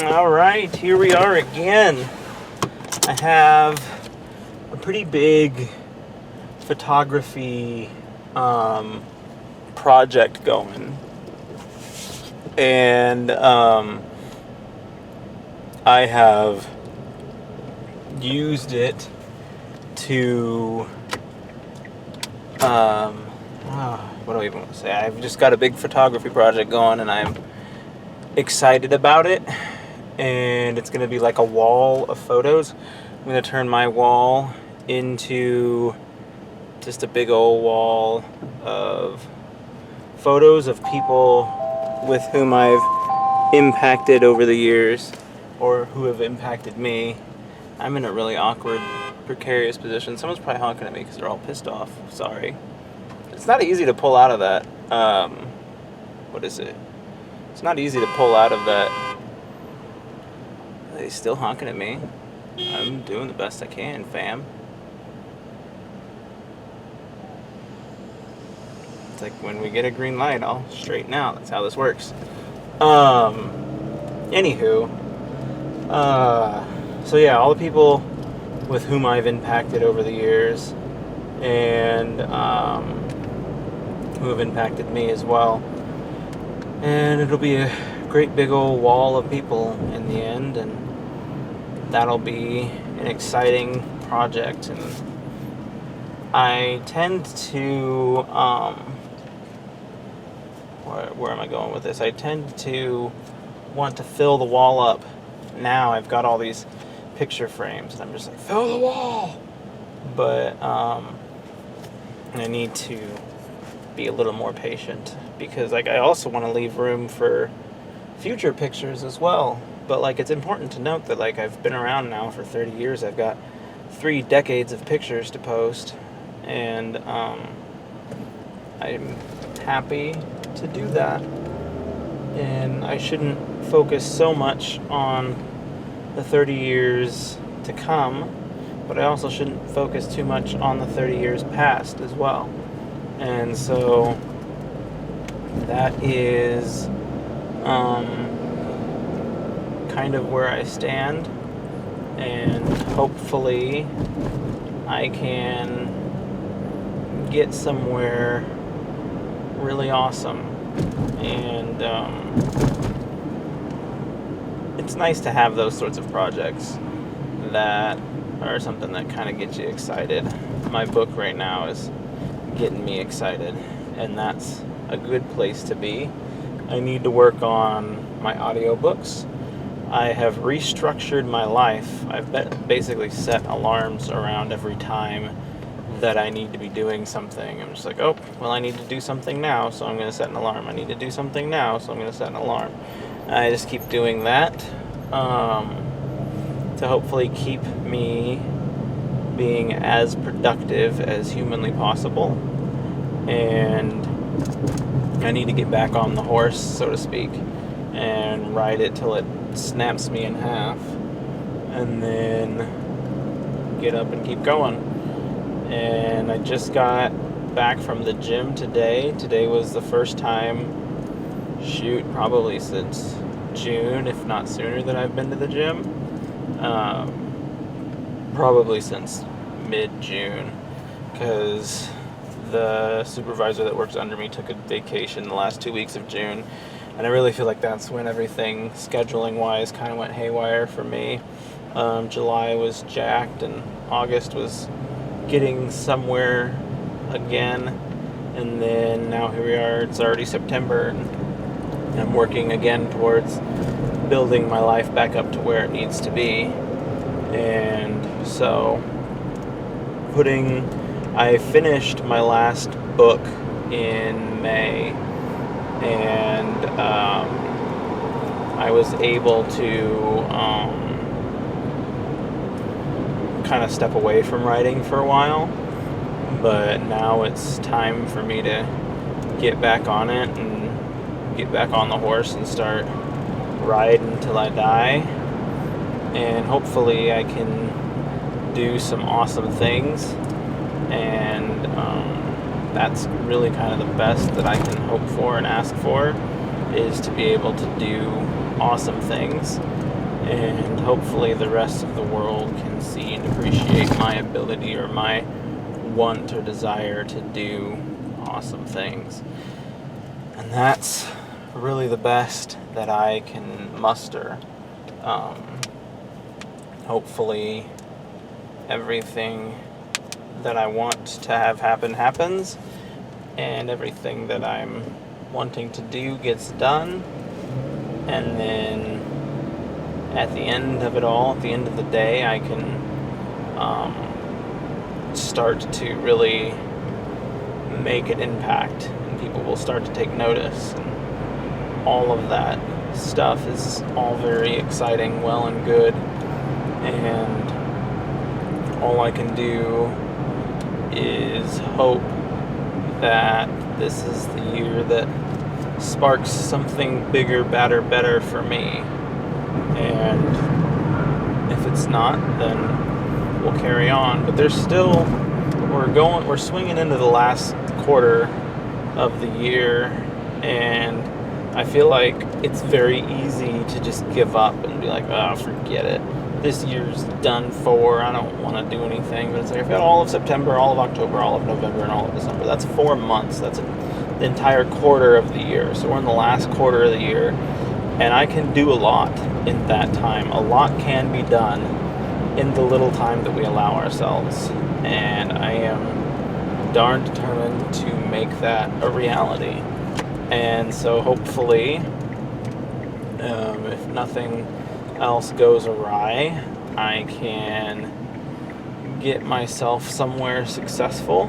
All right, here we are again. I have a pretty big photography project going, and I have used it to what do I even want to say? I've just got a big photography project going, and I'm excited about it. And it's going to be like a wall of photos. I'm going to turn my wall into just a big old wall of photos of people with whom I've impacted over the years, or who have impacted me. I'm in a really awkward, precarious position. Someone's probably honking at me because they're all pissed off. Sorry. It's not easy to pull out of that. What is it? It's not easy to pull out of that. Are they still honking at me? I'm doing the best I can, fam. It's like when we get a green light, I'll straighten out. That's how this works. Anywho. So yeah, all the people with whom I've impacted over the years, and who have impacted me as well. And it'll be a great big old wall of people in the end, and that'll be an exciting project. And I tend to where am I going with this? I tend to want to fill the wall up. Now I've got all these picture frames, and I'm just like, fill the wall. But I need to be a little more patient, because like I also want to leave room for future pictures as well. But like, it's important to note that like I've been around now for 30 years. I've got 3 decades of pictures to post, and I'm happy to do that. And I shouldn't focus so much on the 30 years to come, but I also shouldn't focus too much on the 30 years past as well. And so that is kind of where I stand, and hopefully I can get somewhere really awesome. And it's nice to have those sorts of projects that are something that kind of gets you excited. My book right now is getting me excited, and that's a good place to be. I need to work on my audiobooks. I have restructured my life. I've basically set alarms around every time that I need to be doing something. I'm just like, oh, well, I need to do something now, so I'm going to set an alarm. I need to do something now, so I'm going to set an alarm. I just keep doing that to hopefully keep me being as productive as humanly possible. And I need to get back on the horse, so to speak, and ride it till it snaps me in half, and then get up and keep going. And I just got back from the gym today. Today was the first time, probably since June, if not sooner, that I've been to the gym. Probably since mid-June, because the supervisor that works under me took a vacation the last 2 weeks of June, and I really feel like that's when everything, scheduling-wise, kind of went haywire for me. July was jacked, and August was getting somewhere again, and then now here we are, it's already September, and I'm working again towards building my life back up to where it needs to be. And so I finished my last book in May, and I was able to kind of step away from writing for a while, but now it's time for me to get back on it and get back on the horse and start riding until I die. And hopefully I can do some awesome things, and that's really kind of the best that I can hope for and ask for, is to be able to do awesome things, and hopefully the rest of the world can see and appreciate my ability or my want or desire to do awesome things. And that's really the best that I can muster. Hopefully everything that I want to have happen happens, and everything that I'm wanting to do gets done, and then at the end of it all, at the end of the day, I can start to really make an impact, and people will start to take notice, and all of that stuff is all very exciting, well and good, and all I can do is hope that this is the year that sparks something bigger, better for me. And if it's not, then we'll carry on. But there's still, we're swinging into the last quarter of the year, and I feel like it's very easy to just give up and be like, oh, forget it. This year's done for. I don't want to do anything. But it's like I've got all of September, all of October, all of November, and all of December. That's 4 months. That's the entire quarter of the year. So we're in the last quarter of the year, and I can do a lot in that time. A lot can be done in the little time that we allow ourselves, and I am darn determined to make that a reality. And so hopefully, if nothing else goes awry, I can get myself somewhere successful,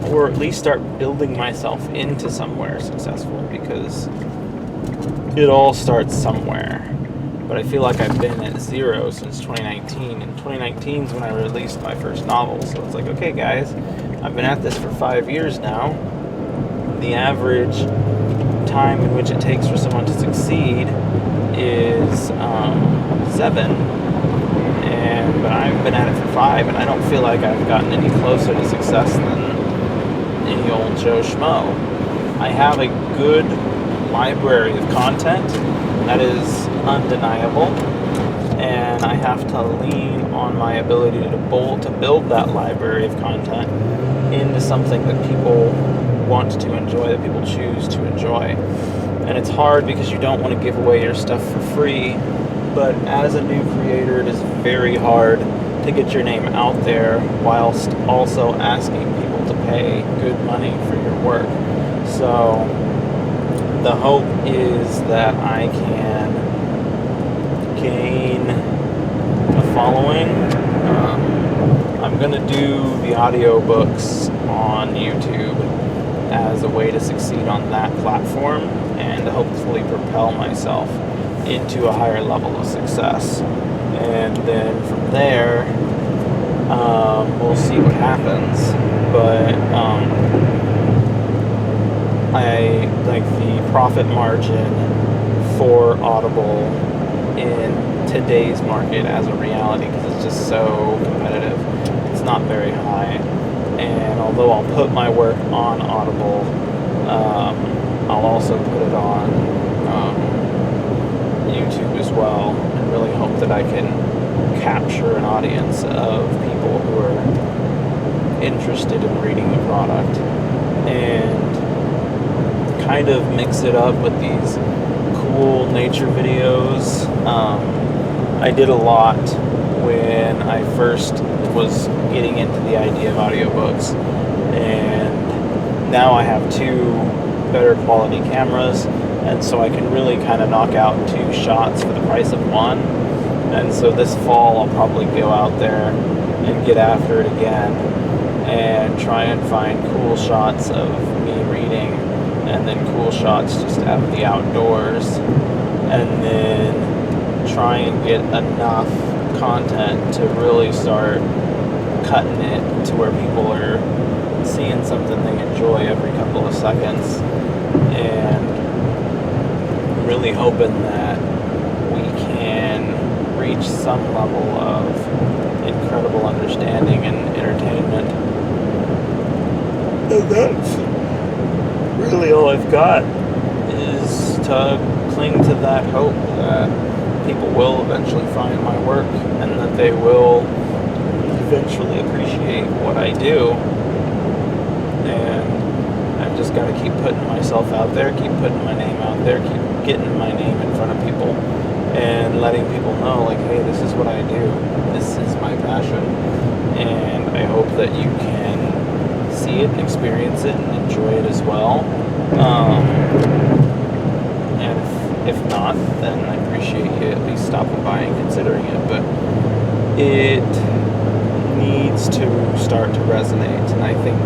or at least start building myself into somewhere successful, because it all starts somewhere. But I feel like I've been at zero since 2019, and 2019 is when I released my first novel. So it's like, okay guys, I've been at this for 5 years now. The average time in which it takes for someone to succeed is 7, but I've been at it for 5, and I don't feel like I've gotten any closer to success than any old Joe Schmo. I have a good library of content, that is undeniable, and I have to lean on my ability to build that library of content into something that people want to enjoy, that people choose to enjoy. And it's hard because you don't want to give away your stuff for free, but as a new creator, it is very hard to get your name out there whilst also asking people to pay good money for your work. So the hope is that I can gain a following. I'm going to do the audiobooks on YouTube as a way to succeed on that platform, and to hopefully propel myself into a higher level of success. And then from there, we'll see what happens. But I like the profit margin for Audible in today's market as a reality, because it's just so competitive. It's not very high. And although I'll put my work on Audible, I'll also put it on YouTube as well, and really hope that I can capture an audience of people who are interested in reading the product, and kind of mix it up with these cool nature videos. I did a lot when I first was getting into the idea of audiobooks, and now I have 2 better quality cameras, and so I can really kind of knock out 2 shots for the price of 1. And so this fall I'll probably go out there and get after it again and try and find cool shots of me reading, and then cool shots just out of the outdoors, and then try and get enough content to really start cutting it to where people are seeing something they enjoy every couple of seconds, and really hoping that we can reach some level of incredible understanding and entertainment. And that's really all I've got, is to cling to that hope that people will eventually find my work and that they will eventually appreciate what I do. And I've just got to keep putting myself out there, keep putting my name out there, keep getting my name in front of people and letting people know, like, hey, this is what I do. This is my passion. And I hope that you can see it and experience it and enjoy it as well. And if not, then I appreciate you at least stopping by and considering it. But it needs to start to resonate, and I think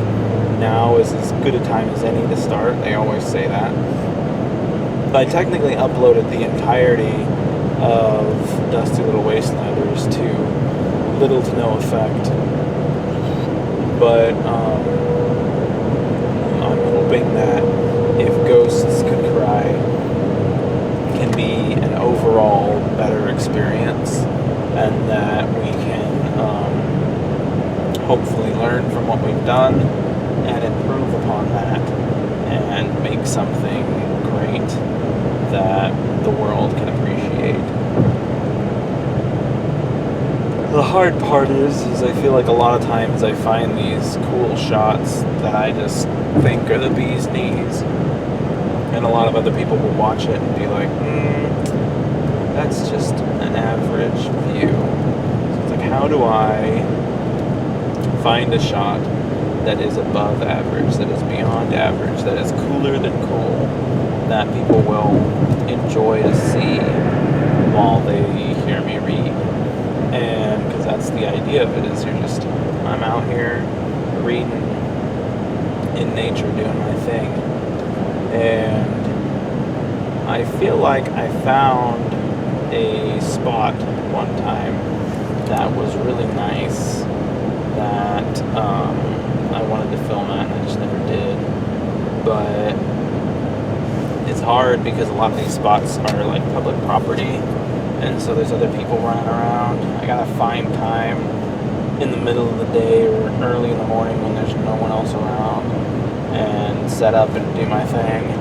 now is as good a time as any to start. They always say that. I technically uploaded the entirety of Dusty Little Wastelanders to little to no effect, but I'm hoping that If Ghosts Could Cry can be an overall better experience, and that we can hopefully learn from what we've done and improve upon that and make something great that the world can appreciate. The hard part is I feel like a lot of times I find these cool shots that I just think are the bee's knees, and a lot of other people will watch it and be like, that's just an average view. So it's like, how do I find a shot that is above average, that is beyond average, that is cooler than cool, that people will enjoy to see while they hear me read? And because that's the idea of it, is I'm out here reading in nature, doing my thing. And I feel like I found a spot one time that was really nice that I wanted to film at, and I just never did. But it's hard because a lot of these spots are like public property, and so there's other people running around. I gotta find time in the middle of the day or early in the morning when there's no one else around and set up and do my thing.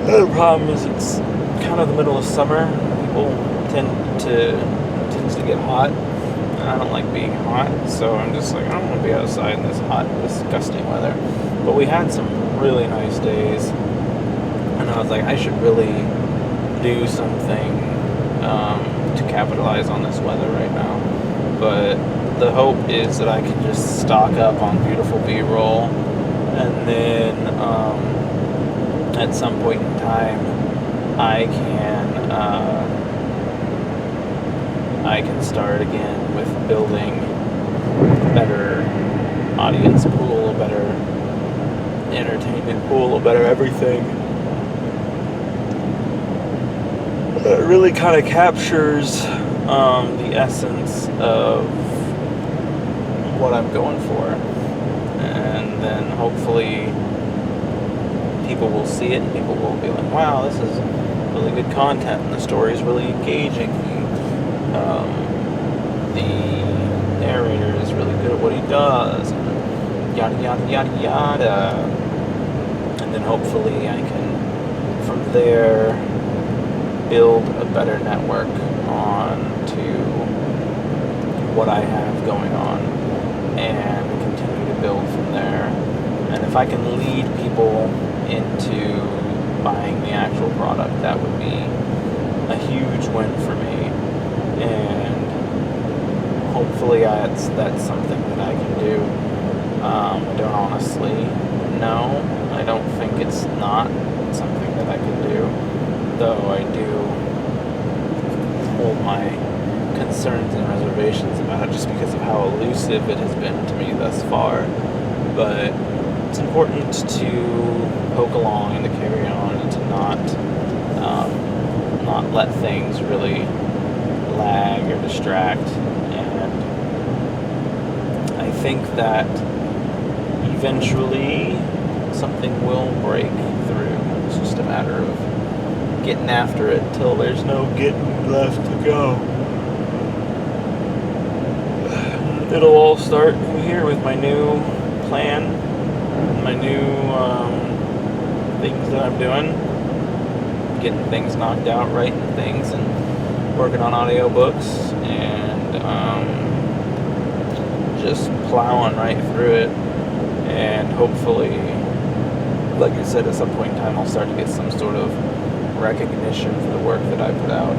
The other problem is it's kind of the middle of summer. People tends to get hot, and I don't like being hot, so I'm just like, I don't want to be outside in this hot, disgusting weather. But we had some really nice days, and I was like, I should really do something to capitalize on this weather right now. But the hope is that I can just stock up on beautiful B-roll, and then at some point in time I can start again with building a better audience pool, a better entertainment pool, a better everything. It really kind of captures the essence of what I'm going for, and then hopefully people will see it and people will be like, wow, this is really good content and the story is really engaging. The narrator is really good at what he does, and yada yada yada yada. And then hopefully I can from there build a better network on to what I have going on and continue to build from there. And if I can lead people into buying the actual product, that would be a huge win for me. And hopefully that's something that I can do. I don't honestly know. I don't think it's not something that I can do, though I do hold my concerns and reservations about it just because of how elusive it has been to me thus far. But it's important to poke along and to carry on and to not let things really lag or distract. And I think that eventually something will break through. It's just a matter of getting after it till there's no getting left to go. It'll all start here with my new plan, my new things that I'm doing, getting things knocked out, writing things, and working on audiobooks, and just plowing right through it. And hopefully, like I said, at some point in time, I'll start to get some sort of recognition for the work that I put out.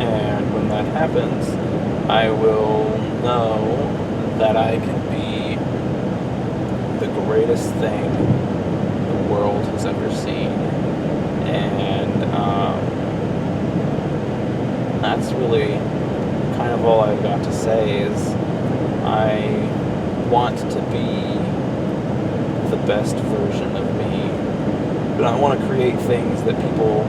And when that happens, I will know that I can be the greatest thing the world has ever seen. And that's really kind of all I've got to say. Is I want to be the best version of me, but I want to create things that people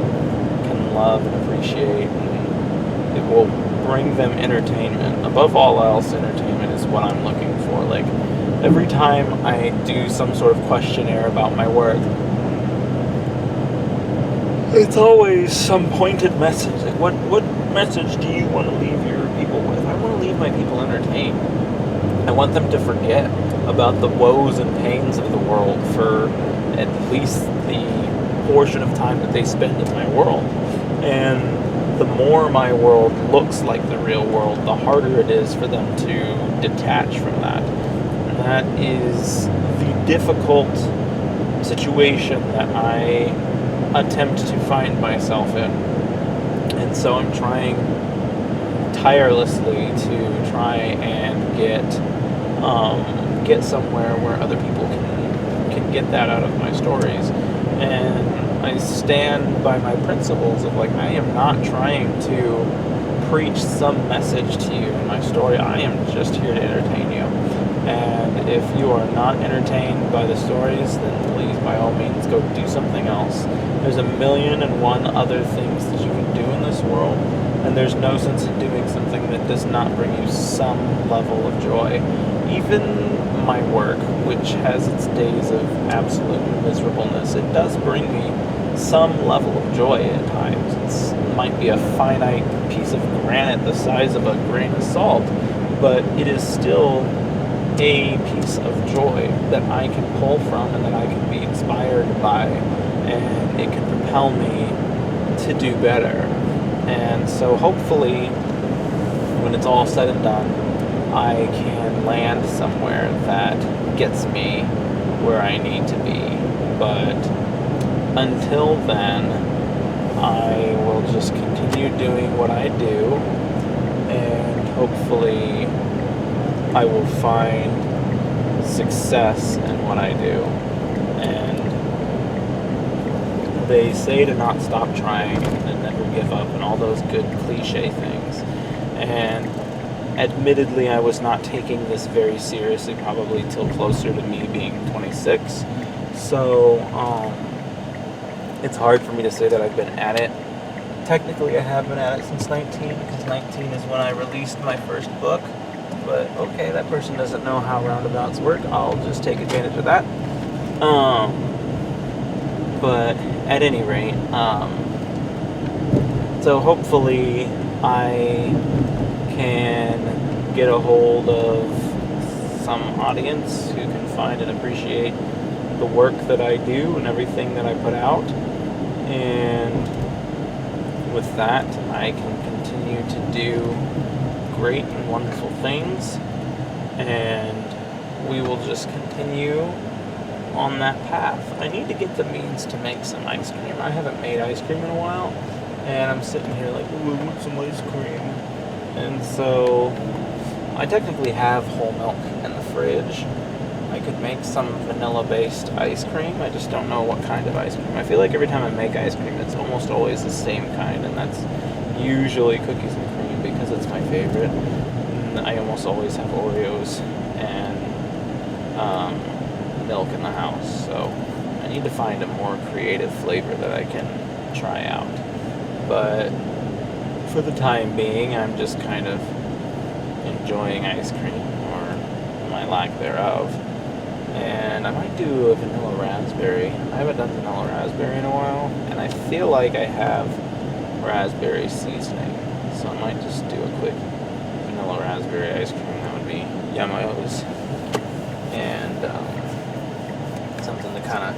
can love and appreciate, and it will bring them entertainment. Above all else, entertainment is what I'm looking for. Like, every time I do some sort of questionnaire about my work, it's always some pointed message. Like, what message do you want to leave your people with? I want to leave my people entertained. I want them to forget about the woes and pains of the world for at least the portion of time that they spend in my world. And the more my world looks like the real world, the harder it is for them to detach from that. And that is the difficult situation that I attempt to find myself in. And so I'm trying tirelessly to try and get somewhere where other people can get that out of my stories. And I stand by my principles of, like, I am not trying to preach some message to you in my story. I am just here to entertain you. And if you are not entertained by the stories, then please, by all means, go do something else. There's 1,000,001 other things that you can do in this world, and there's no sense in doing something that does not bring you some level of joy. Even my work, which has its days of absolute miserableness, it does bring me some level of joy at times. It might be a finite piece of granite the size of a grain of salt, but it is still a piece of joy that I can pull from and that I can be inspired by, and it can propel me to do better. And so hopefully, when it's all said and done, I can land somewhere that gets me where I need to be. But until then, I will just continue doing what I do, and hopefully I will find success in what I do. And they say to not stop trying and never give up, and all those good cliche things. And admittedly, I was not taking this very seriously probably till closer to me being 26. So it's hard for me to say that I've been at it. Technically, I have been at it since 19, because 19 is when I released my first book. But okay, that person doesn't know how roundabouts work. I'll just take advantage of that. But at any rate, so hopefully I can get a hold of some audience who can find and appreciate the work that I do and everything that I put out. And with that, I can continue to do great and wonderful things, and we will just continue on that path. I need to get the means to make some ice cream. I haven't made ice cream in a while, and I'm sitting here like, ooh, I want some ice cream. And so I technically have whole milk in the fridge. I could make some vanilla-based ice cream. I just don't know what kind of ice cream. I feel like every time I make ice cream, it's almost always the same kind, and that's usually cookies and cream because it's my favorite. And I almost always have Oreos and milk in the house, so I need to find a more creative flavor that I can try out. But for the time being, I'm just kind of enjoying ice cream, or my lack thereof. And I might do a vanilla raspberry. I haven't done vanilla raspberry in a while, and I feel like I have raspberry seasoning, so I might just do a quick vanilla raspberry ice cream. That would be yummos. And something to kind of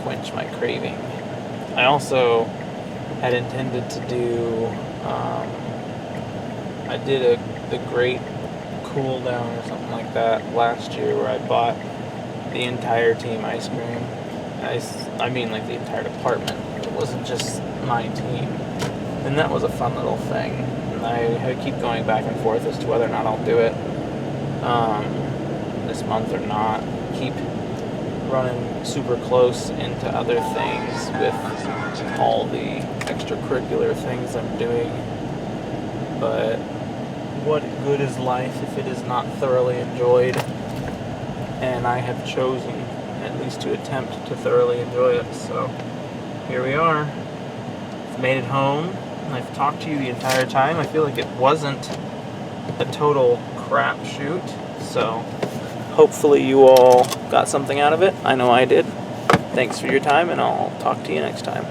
quench my craving. I also had intended to do, I did the Great Cool Down or something like that last year where I bought the entire team ice cream. I mean like the entire department. It wasn't just my team. And that was a fun little thing. And I keep going back and forth as to whether or not I'll do it this month or not. Keep running super close into other things with all the extracurricular things I'm doing. But what good is life if it is not thoroughly enjoyed? And I have chosen at least to attempt to thoroughly enjoy it. So here we are. I've made it home. I've talked to you the entire time. I feel like it wasn't a total crapshoot. So hopefully you all got something out of it. I know I did. Thanks for your time, and I'll talk to you next time.